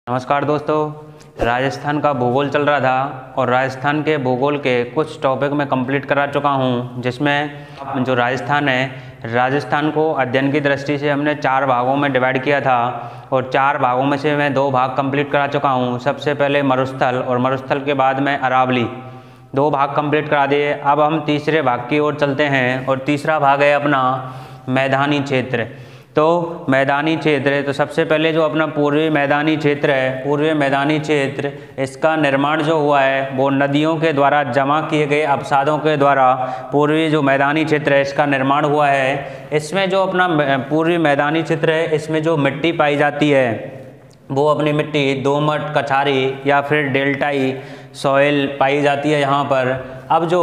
नमस्कार दोस्तों, राजस्थान का भूगोल चल रहा था और राजस्थान के भूगोल के कुछ टॉपिक मैं कंप्लीट करा चुका हूं, जिसमें जो राजस्थान है, राजस्थान को अध्ययन की दृष्टि से हमने 4 भागों में डिवाइड किया था और 4 भागों में से मैं 2 भाग कंप्लीट करा चुका हूं। सबसे पहले मरुस्थल और मरुस्थल के बाद में अरावली, 2 भाग कंप्लीट करा दिए। अब हम तीसरे भाग की ओर चलते हैं और तीसरा भाग है अपना मैदानी क्षेत्र। तो मैदानी क्षेत्र, तो सबसे पहले जो अपना पूर्वी मैदानी क्षेत्र है, पूर्वी मैदानी क्षेत्र, इसका निर्माण जो हुआ है वो नदियों के द्वारा जमा किए गए अवसादों के द्वारा पूर्वी जो मैदानी क्षेत्र है इसका निर्माण हुआ है। इसमें जो अपना पूर्वी मैदानी क्षेत्र है, इसमें जो मिट्टी पाई जाती है वो अपनी मिट्टी दोमट, कछारी या फिर डेल्टाई सॉइल पाई जाती है यहाँ पर। अब जो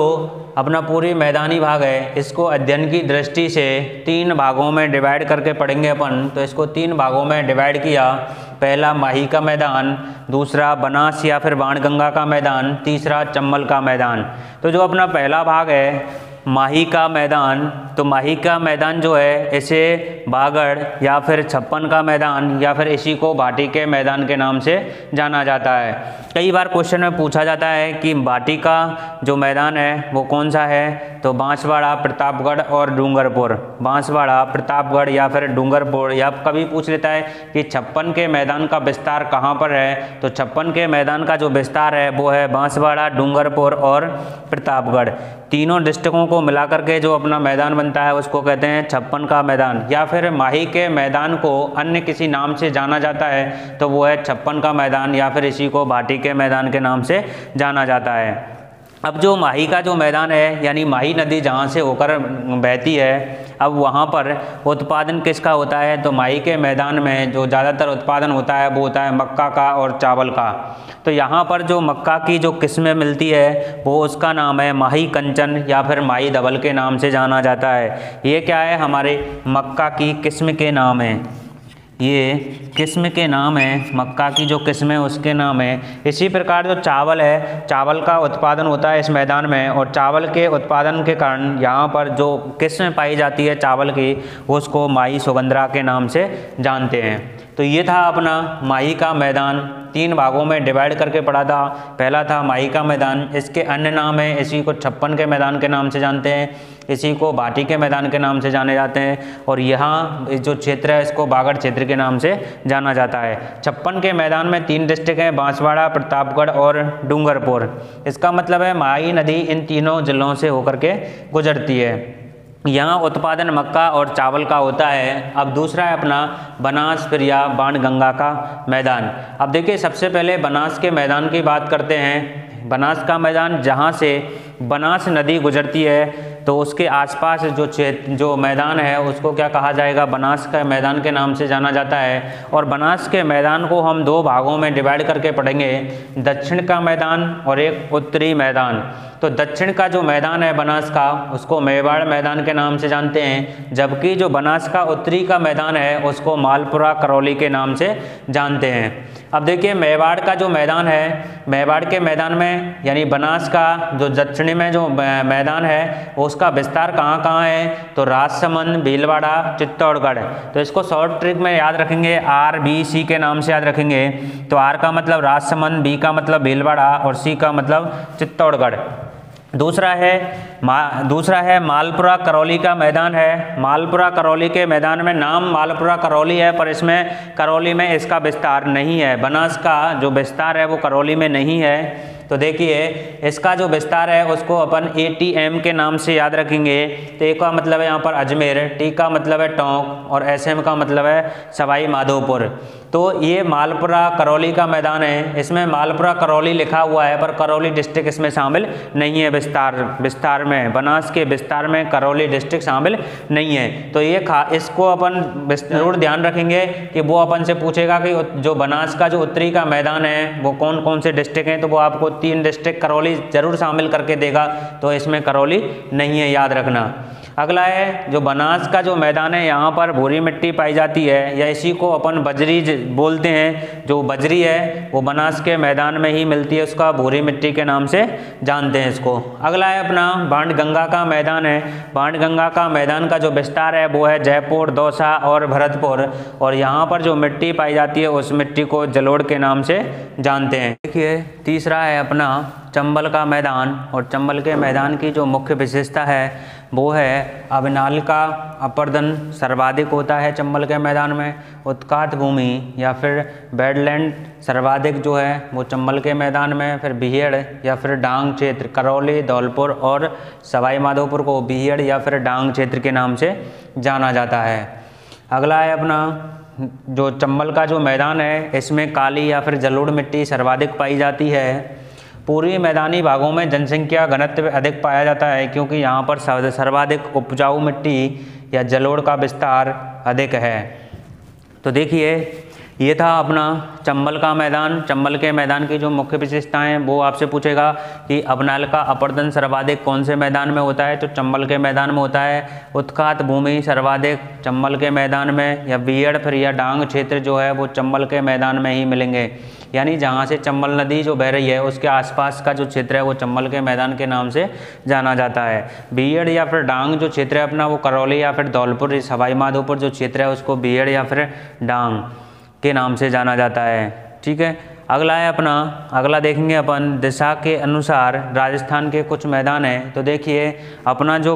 अपना पूरी मैदानी भाग है, इसको अध्ययन की दृष्टि से 3 भागों में डिवाइड करके पढ़ेंगे अपन। तो इसको 3 भागों में डिवाइड किया। पहला माही का मैदान, दूसरा बनास या फिर बाणगंगा का मैदान, तीसरा चंबल का मैदान। तो जो अपना पहला भाग है माही का मैदान, तो माही का मैदान जो है इसे बागड़ या फिर छप्पन का मैदान या फिर इसी को भाटी के मैदान के नाम से जाना जाता है। कई बार क्वेश्चन में पूछा जाता है कि भाटी का जो मैदान है वो कौन सा है, तो बांसवाड़ा, प्रतापगढ़ और डूंगरपुर। बांसवाड़ा, प्रतापगढ़ या फिर डूंगरपुर। या कभी पूछ लेता है कि छप्पन के मैदान का विस्तार कहाँ पर है, तो छप्पन के मैदान का जो विस्तार है वो है बांसवाड़ा, डूंगरपुर और प्रतापगढ़। तीनों डिस्ट्रिक्टों को मिलाकर के जो अपना मैदान बनता है उसको कहते हैं छप्पन का मैदान। या फिर माही के मैदान को अन्य किसी नाम से जाना जाता है तो वो है छप्पन का मैदान या फिर इसी को भाटी के मैदान के नाम से जाना जाता है। अब जो माही का जो मैदान है, यानी माही नदी जहाँ से होकर बहती है, अब वहाँ पर उत्पादन किसका होता है, तो माही के मैदान में जो ज़्यादातर उत्पादन होता है वो होता है मक्का का और चावल का। तो यहाँ पर जो मक्का की जो किस्में मिलती है वो उसका नाम है माही कंचन या फिर माही धवल के नाम से जाना जाता है। ये क्या है, हमारे मक्का की किस्म के नाम है, ये किस्म के नाम है, मक्का की जो किस्म है उसके नाम है। इसी प्रकार जो चावल है, चावल का उत्पादन होता है इस मैदान में और चावल के उत्पादन के कारण यहाँ पर जो किस्म पाई जाती है चावल की उसको माही सुगंधरा के नाम से जानते हैं। तो ये था अपना माही का मैदान, 3 भागों में डिवाइड करके पढ़ा था। पहला था माही का मैदान, इसके अन्य नाम है, इसी को छप्पन के मैदान के नाम से जानते हैं, इसी को भाटी के मैदान के नाम से जाने जाते हैं और यहाँ जो क्षेत्र है इसको बागड़ क्षेत्र के नाम से जाना जाता है। छप्पन के मैदान में 3 डिस्ट्रिक्ट हैं, बांसवाड़ा, प्रतापगढ़ और डूंगरपुर। इसका मतलब है माही नदी इन तीनों जिलों से होकर के गुजरती है। यहाँ उत्पादन मक्का और चावल का होता है। अब दूसरा है अपना बनास फिर या बाणगंगा का मैदान। अब देखिए, सबसे पहले बनास के मैदान की बात करते हैं। बनास का मैदान जहाँ से बनास नदी गुजरती है तो उसके आसपास जो मैदान है उसको क्या कहा जाएगा, बनास का मैदान के नाम से जाना जाता है। और बनास के मैदान को हम 2 भागों में डिवाइड करके पढ़ेंगे, दक्षिण का मैदान और एक उत्तरी मैदान। तो दक्षिण का जो मैदान है बनास का उसको मेवाड़ मैदान के नाम से जानते हैं, जबकि जो बनास का उत्तरी का मैदान है उसको मालपुरा करौली के नाम से जानते हैं। अब देखिए, मेवाड़ का जो मैदान है, मेवाड़ के मैदान में यानी बनास का जो दक्षिणी में जो मैदान है उसका विस्तार कहाँ कहाँ है, तो राजसमंद, भीलवाड़ा, चित्तौड़गढ़। तो इसको शॉर्ट ट्रिक में याद रखेंगे, RBC के नाम से याद रखेंगे। तो R का मतलब राजसमंद, B का मतलब भीलवाड़ा और C का मतलब चित्तौड़गढ़। दूसरा है मालपुरा करौली का मैदान है। मालपुरा करौली के मैदान में नाम मालपुरा करौली है पर इसमें करौली में इसका विस्तार नहीं है। बनास का जो विस्तार है वो करौली में नहीं है। तो देखिए, इसका जो विस्तार है उसको अपन ATM के नाम से याद रखेंगे। तो A का मतलब है यहाँ पर अजमेर, T का मतलब है टोंक और SM का मतलब है सवाई माधोपुर। तो ये मालपुरा करौली का मैदान है। इसमें मालपुरा करौली लिखा हुआ है पर करौली डिस्ट्रिक्ट इसमें शामिल नहीं है। विस्तार में बनास के विस्तार में करौली डिस्ट्रिक्ट शामिल नहीं है। तो ये इसको अपन जरूर ध्यान रखेंगे कि वो अपन से पूछेगा कि जो बनास का जो उत्तरी का मैदान है वो कौन कौन से डिस्ट्रिक्ट हैं, तो वो आपको 3 डिस्ट्रिक्ट करौली जरूर शामिल करके देगा। तो इसमें करौली नहीं है, याद रखना। अगला है जो बनास का जो मैदान है, यहाँ पर भूरी मिट्टी पाई जाती है, या इसी को अपन बजरी बोलते हैं। जो बजरी है वो बनास के मैदान में ही मिलती है, उसका भूरी मिट्टी के नाम से जानते हैं इसको। अगला है अपना बाणगंगा का मैदान है। बाणगंगा का मैदान का जो विस्तार है वो है जयपुर, दौसा और भरतपुर, और यहाँ पर जो मिट्टी पाई जाती है उस मिट्टी को जलोढ़ के नाम से जानते हैं। देखिए तीसरा है अपना चंबल का मैदान, और चंबल के मैदान की जो मुख्य विशेषता है वो है अविनाल का अपर्दन सर्वाधिक होता है चंबल के मैदान में। उत्कात भूमि या फिर बेडलैंड सर्वाधिक जो है वो चंबल के मैदान में। फिर बीहड़ या फिर डांग क्षेत्र, करौली, धौलपुर और सवाई माधोपुर को बीहड़ या फिर डांग क्षेत्र के नाम से जाना जाता है। अगला है अपना जो चंबल का जो मैदान है, इसमें काली या फिर जलोढ़ मिट्टी सर्वाधिक पाई जाती है। पूर्वी मैदानी भागों में जनसंख्या घनत्व अधिक पाया जाता है, क्योंकि यहाँ पर सर्वाधिक उपजाऊ मिट्टी या जलोढ़ का विस्तार अधिक है। तो देखिए ये था अपना चंबल का मैदान। चंबल के मैदान की जो मुख्य विशेषताएं हैं वो आपसे पूछेगा कि अविनाल का अपर्दन सर्वाधिक कौन से मैदान में होता है, तो चंबल के मैदान में होता है। उत्कात भूमि सर्वाधिक चंबल के मैदान में, या बीहड़ फिर या डांग क्षेत्र जो है वो चंबल के मैदान में ही मिलेंगे। यानी जहाँ से चंबल नदी जो बह रही है उसके आसपास का जो क्षेत्र है वो चंबल के मैदान के नाम से जाना जाता है। बीहड़ या फिर डांग जो क्षेत्र है अपना वो करौली या फिर धौलपुर, सवाई माधोपुर जो क्षेत्र है उसको बीहड़ या फिर डांग के नाम से जाना जाता है। ठीक है, अगला है अपना, अगला देखेंगे अपन दिशा के अनुसार राजस्थान के कुछ मैदान हैं। तो देखिए अपना जो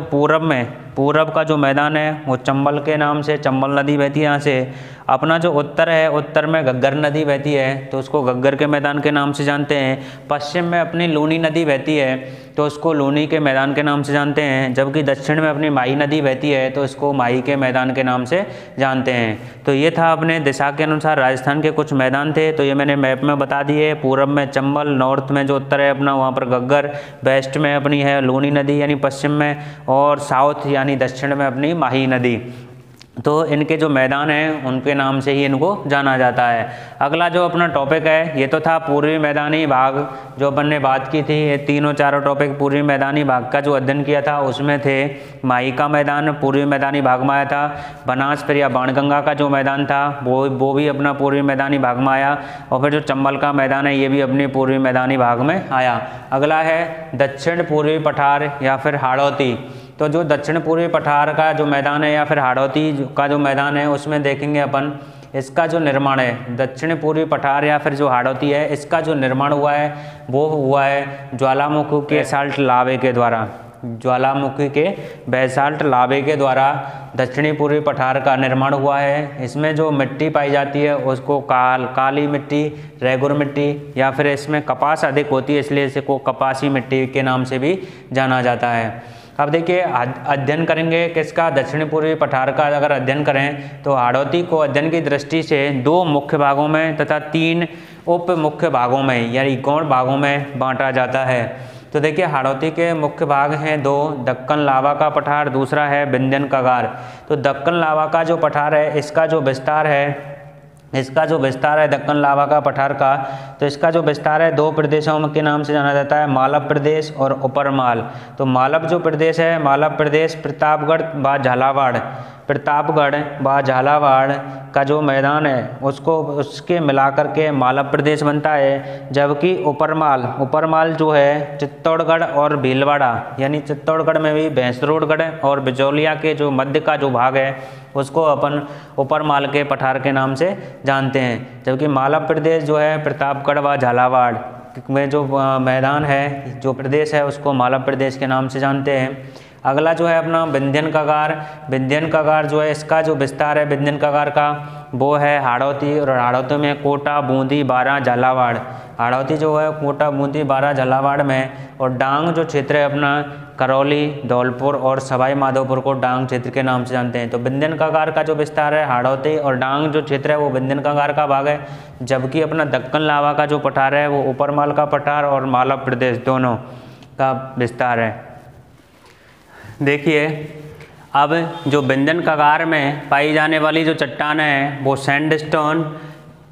पूरब का जो मैदान है वो चंबल के नाम से, चंबल नदी बहती है यहाँ से। अपना जो उत्तर है, उत्तर में घग्गर नदी बहती है तो उसको घग्गर के मैदान के नाम से जानते हैं। पश्चिम में अपनी लूनी नदी बहती है तो उसको लूनी के मैदान के नाम से जानते हैं। जबकि दक्षिण में अपनी माही नदी बहती है तो इसको माही के मैदान के नाम से जानते हैं। तो ये था अपने दिशा के अनुसार राजस्थान के कुछ मैदान थे, तो ये मैंने मैप में बता दिए। पूरब में चंबल, नॉर्थ में जो उत्तर है अपना वहाँ पर घग्गर, वेस्ट में अपनी है लूनी नदी यानी पश्चिम में, और साउथ यानी दक्षिण में अपनी माही नदी। तो इनके जो मैदान हैं उनके नाम से ही इनको जाना जाता है। अगला जो अपना टॉपिक है ये तो था पूर्वी मैदानी भाग, जो अपन ने बात की थी। ये तीनों चारों टॉपिक पूर्वी मैदानी भाग का जो अध्ययन किया था उसमें थे माही का मैदान पूर्वी मैदानी भाग में आया था। बनास फिर या बाणगंगा का जो मैदान था वो भी अपना पूर्वी मैदानी भाग में आया, और फिर जो चंबल का मैदान है ये भी अपने पूर्वी मैदानी भाग में आया। अगला है दक्षिण पूर्वी पठार या फिर हाड़ौती। तो जो दक्षिण पूर्वी पठार का जो मैदान है या फिर हाड़ौती का जो मैदान है उसमें देखेंगे अपन इसका जो निर्माण है। दक्षिण पूर्वी पठार या फिर जो हाड़ौती है इसका जो निर्माण हुआ है वो हुआ है ज्वालामुखी के बेसाल्ट लावे के द्वारा। ज्वालामुखी के बेसाल्ट लावे के द्वारा दक्षिणी पूर्वी पठार का निर्माण हुआ है। इसमें जो मिट्टी पाई जाती है उसको काली मिट्टी, रेगुर मिट्टी, या फिर इसमें कपास अधिक होती है इसलिए इसको कपासी मिट्टी के नाम से भी जाना जाता है। अब देखिए अध्ययन करेंगे किसका, दक्षिण पूर्वी पठार का अगर अध्ययन करें तो हाड़ौती को अध्ययन की दृष्टि से 2 मुख्य भागों में तथा 3 उप मुख्य भागों में यानी गौण भागों में बांटा जाता है। तो देखिए हाड़ौती के मुख्य भाग हैं 2, दक्कन लावा का पठार, दूसरा है विंध्यन कगार। तो दक्कन लावा का जो पठार है इसका जो विस्तार है दक्कन लावा का पठार का, तो इसका जो विस्तार है 2 प्रदेशों के नाम से जाना जाता है, मालव प्रदेश और उपरमाल। तो मालव जो प्रदेश है, मालव प्रदेश प्रतापगढ़ व झालावाड़ का जो मैदान है उसके मिलाकर के मालव प्रदेश बनता है। जबकि उपरमाल जो है चित्तौड़गढ़ और भीलवाड़ा यानी चित्तौड़गढ़ में भी भैंसरोडगढ़ और बिजौलिया के जो मध्य का जो भाग है उसको अपन उपरमाल के पठार के नाम से जानते हैं। जबकि मालव प्रदेश जो है प्रतापगढ़ व झालावाड़ में जो मैदान है, जो प्रदेश है, उसको मालव प्रदेश के नाम से जानते हैं। अगला जो है अपना विंध्यन कगार जो है इसका जो विस्तार है विंध्यन कगार का वो है हाड़ौती, और हाड़ौती में कोटा, बूंदी, बारां, झालावाड़। हाड़ौती जो है कोटा, बूंदी, बारां, झालावाड़ में, और डांग जो क्षेत्र है अपना करौली, धौलपुर और सवाई माधोपुर को डांग क्षेत्र के नाम से जानते हैं। तो विंध्यन कगार का जो विस्तार है हाड़ौती, और डांग जो क्षेत्र है वो विंध्यन कगार का भाग है। जबकि अपना दक्कन लावा का जो पठार है वो उपरमाल का पठार और मालव प्रदेश दोनों का विस्तार है। देखिए अब जो विंध्यन कगार में पाई जाने वाली जो चट्टान है वो सैंडस्टोन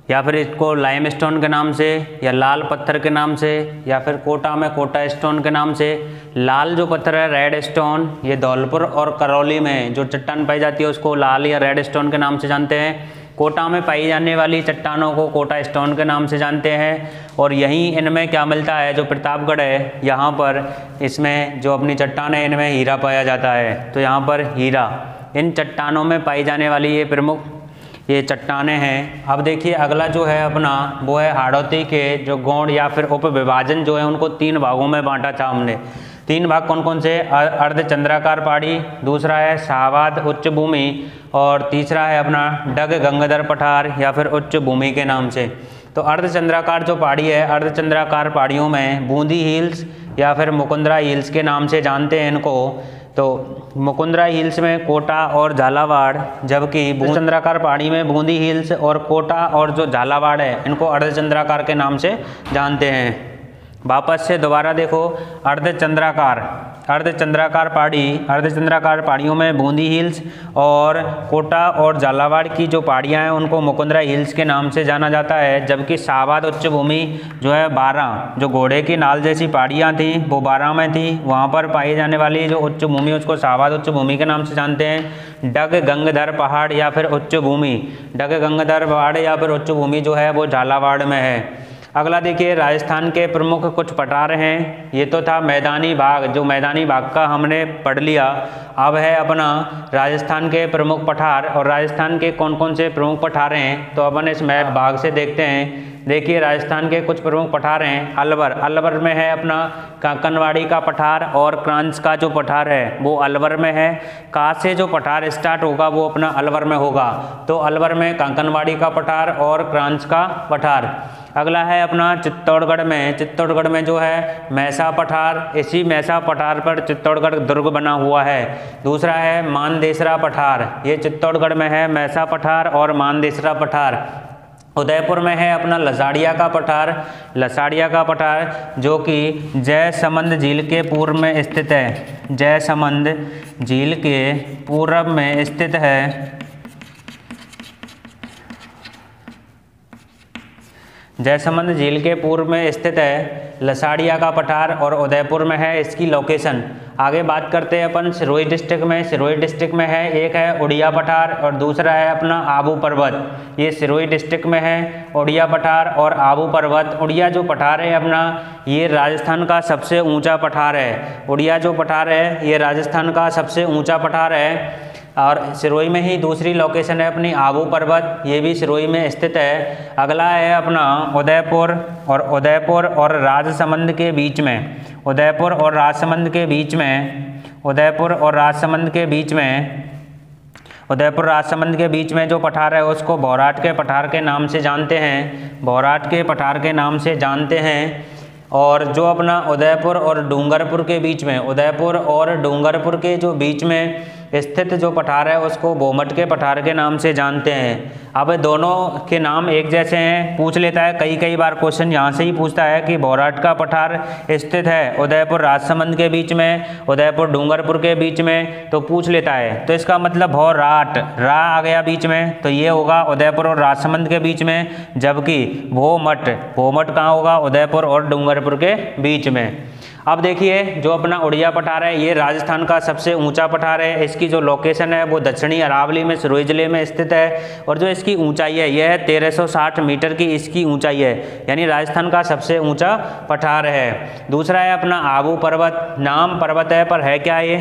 या फिर इसको लाइम स्टोन के नाम से, या लाल पत्थर के नाम से, या फिर कोटा में कोटा स्टोन के नाम से। लाल जो पत्थर है रेड स्टोन, ये धौलपुर और करौली में जो चट्टान पाई जाती है उसको लाल या रेड स्टोन के नाम से जानते हैं। कोटा में पाई जाने वाली चट्टानों को कोटा स्टोन के नाम से जानते हैं। और यहीं इनमें क्या मिलता है, जो प्रतापगढ़ है यहाँ पर इसमें जो अपनी चट्टान है इनमें हीरा पाया जाता है, तो यहाँ पर हीरा इन चट्टानों में पाई जाने वाली ये प्रमुख ये चट्टानें हैं। अब देखिए अगला जो है अपना वो है हाड़ौती के जो गौड़ या फिर उप विभाजन जो है उनको 3 भागों में बांटा था हमने। 3 भाग कौन कौन से, अर्धचंद्राकार पहाड़ी, दूसरा है शाहबाद उच्च भूमि और तीसरा है अपना डग गंगाधर पठार या फिर उच्च भूमि के नाम से। तो अर्धचंद्राकार जो पहाड़ी है, अर्धचंद्राकार पहाड़ियों में बूंदी हिल्स या फिर मुकुंदरा हिल्स के नाम से जानते हैं इनको। तो मुकुंदरा हिल्स में कोटा और झालावाड़, जबकि चंद्राकार पहाड़ी में बूंदी हिल्स और कोटा और जो झालावाड़ है इनको अर्धचंद्राकार के नाम से जानते हैं। वापस से दोबारा देखो, अर्धचंद्राकार पहाड़ियों में बूंदी हिल्स और कोटा और झालावाड़ की जो पहाड़ियाँ हैं उनको मुकुंदरा हिल्स के नाम से जाना जाता है। जबकि शाहबाद उच्च भूमि जो है 12 जो घोड़े की नाल जैसी पहाड़ियाँ थी वो 12 में थी, वहाँ पर पाई जाने वाली जो उच्च भूमि उसको शाहबाद उच्च भूमि के नाम से जानते हैं। डग गंगाधर पहाड़ या फिर उच्च भूमि, डग गंगाधर पहाड़ या फिर उच्च भूमि जो है वो झालावाड़ में है। अगला देखिए राजस्थान के प्रमुख कुछ पठार हैं। ये तो था मैदानी भाग, जो मैदानी भाग का हमने पढ़ लिया। अब है अपना राजस्थान के प्रमुख पठार, और राजस्थान के कौन कौन से प्रमुख पठार हैं तो अपन इस मैप भाग से देखते हैं। देखिए राजस्थान के कुछ प्रमुख पठार हैं। अलवर में है अपना कांकनवाड़ी का पठार और क्रांच का जो पठार है वो अलवर में है। का से जो पठार स्टार्ट होगा वो अपना अलवर में होगा, तो अलवर में कांकनवाड़ी का पठार और क्रांच का पठार। अगला है अपना चित्तौड़गढ़ में जो है मैसा पठार, इसी मैसा पठार पर चित्तौड़गढ़ दुर्ग बना हुआ है। दूसरा है मानदेसरा पठार, ये चित्तौड़गढ़ में है मैसा पठार और मानदेसरा पठार। उदयपुर में है अपना लसाड़िया का पठार जो कि जयसमंद झील के पूर्व में स्थित है। जयसमंद झील के पूर्व में स्थित है। जयसमंद झील के पूर्व में स्थित है लसाड़िया का पठार और उदयपुर में है इसकी लोकेशन। आगे बात करते हैं अपन सिरोही डिस्ट्रिक्ट में है, एक है उड़िया पठार और दूसरा है अपना आबू पर्वत। ये सिरोही डिस्ट्रिक्ट में है उड़िया पठार और आबू पर्वत। उड़िया जो पठार है अपना ये राजस्थान का सबसे ऊंचा पठार है। उड़िया जो पठार है ये राजस्थान का सबसे ऊंचा पठार है। और सिरोही में ही दूसरी लोकेशन है अपनी आबू पर्वत, ये भी सिरोही में स्थित है। अगला है अपना उदयपुर और राजसमंद के बीच में, उदयपुर और राजसमंद के बीच में जो पठार है उसको भौराट के पठार के नाम से जानते हैं। और जो अपना उदयपुर और डूंगरपुर के जो बीच में स्थित जो पठार है उसको बोमट के पठार के नाम से जानते हैं। अब दोनों के नाम एक जैसे हैं, पूछ लेता है कई बार क्वेश्चन यहाँ से ही पूछता है कि भौराट का पठार स्थित है उदयपुर राजसमंद के बीच में, उदयपुर डूंगरपुर के बीच में, तो पूछ लेता है। तो इसका मतलब भौराट रा आ गया बीच में, तो ये होगा उदयपुर और राजसमंद के बीच में। जबकि भोमट कहाँ होगा, उदयपुर और डूंगरपुर के बीच में। अब देखिए जो अपना उड़िया पठार है ये राजस्थान का सबसे ऊंचा पठार है। इसकी जो लोकेशन है वो दक्षिणी अरावली में सिरोही जिले में स्थित है। और जो इसकी ऊंचाई है यह है 1360 मीटर की इसकी ऊंचाई है, यानी राजस्थान का सबसे ऊंचा पठार है। दूसरा है अपना आबू पर्वत, नाम पर्वत है पर है क्या ये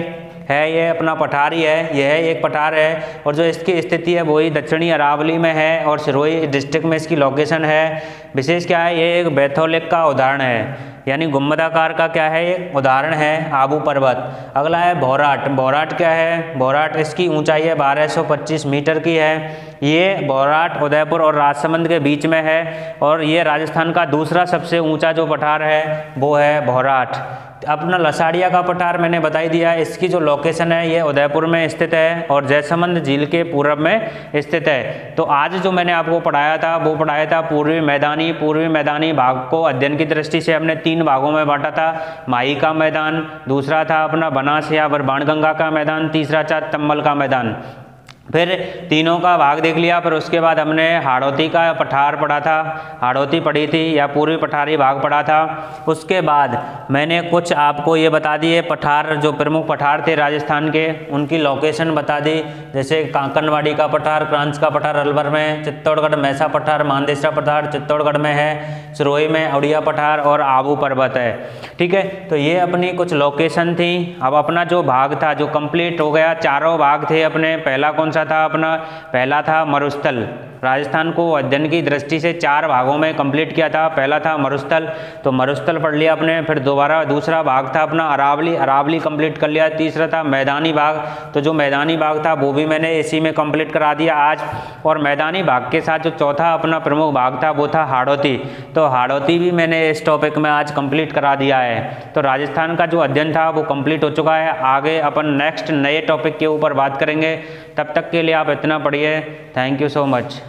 अपना पठार ही है। यह एक पठार है और जो इसकी स्थिति है वही दक्षिणी अरावली में है और सिरोही डिस्ट्रिक्ट में इसकी लोकेशन है। विशेष क्या है, ये एक बैथोलिक का उदाहरण है, यानी गुम्बदाकार का क्या है ये उदाहरण है आबू पर्वत। अगला है भौराट क्या है, भौराट इसकी ऊंचाई है 1225 मीटर की है। ये भौराट उदयपुर और राजसमंद के बीच में है और ये राजस्थान का दूसरा सबसे ऊंचा जो पठार है वो है भौराट। अपना लसाड़िया का पठार मैंने बता ही दिया, इसकी जो लोकेशन है ये उदयपुर में स्थित है और जयसमंद झील के पूर्व में स्थित है। तो आज जो मैंने आपको पढ़ाया था वो पढ़ाया था पूर्वी मैदानी भाग को अध्ययन की दृष्टि से हमने 3 भागों में बांटा था। माही का मैदान, दूसरा था अपना बनास या फिर बाणगंगा का मैदान, तीसरा था तम्बल का मैदान। फिर तीनों का भाग देख लिया। फिर उसके बाद हमने हाड़ौती का पठार पढ़ा था, हाड़ौती पढ़ी थी या पूर्वी पठारी भाग पढ़ा था। उसके बाद मैंने कुछ आपको ये बता दिए पठार, जो प्रमुख पठार थे राजस्थान के, उनकी लोकेशन बता दी। जैसे कांकनवाड़ी का पठार, क्रांच का पठार अलवर में, चित्तौड़गढ़ मैसा पठार, मानदेसरा पठार चित्तौड़गढ़ में है, सिरोही में उड़िया पठार और आबू पर्वत है। ठीक है, तो ये अपनी कुछ लोकेशन थी। अब अपना जो भाग था जो कंप्लीट हो गया, चारों भाग थे अपने। पहला कौन सा था अपना? पहला था मरुस्थल। राजस्थान को अध्ययन की दृष्टि से 4 भागों में कंप्लीट किया था। पहला था मरुस्थल, तो मरुस्थल पढ़ लिया अपने। फिर दोबारा दूसरा भाग था अपना अरावली, अरावली कंप्लीट कर लिया। तीसरा था मैदानी भाग, तो जो मैदानी भाग था वो भी मैंने इसी में कंप्लीट करा दिया आज। और मैदानी भाग के साथ जो चौथा अपना प्रमुख भाग था वो था हाड़ौती, तो हाड़ौती भी मैंने इस टॉपिक में आज कंप्लीट करा दिया है। तो राजस्थान का जो अध्ययन था वो कंप्लीट हो चुका है। आगे अपन नेक्स्ट नए टॉपिक के ऊपर बात करेंगे। तब तक के लिए आप इतना पढ़िए। Thank you so much.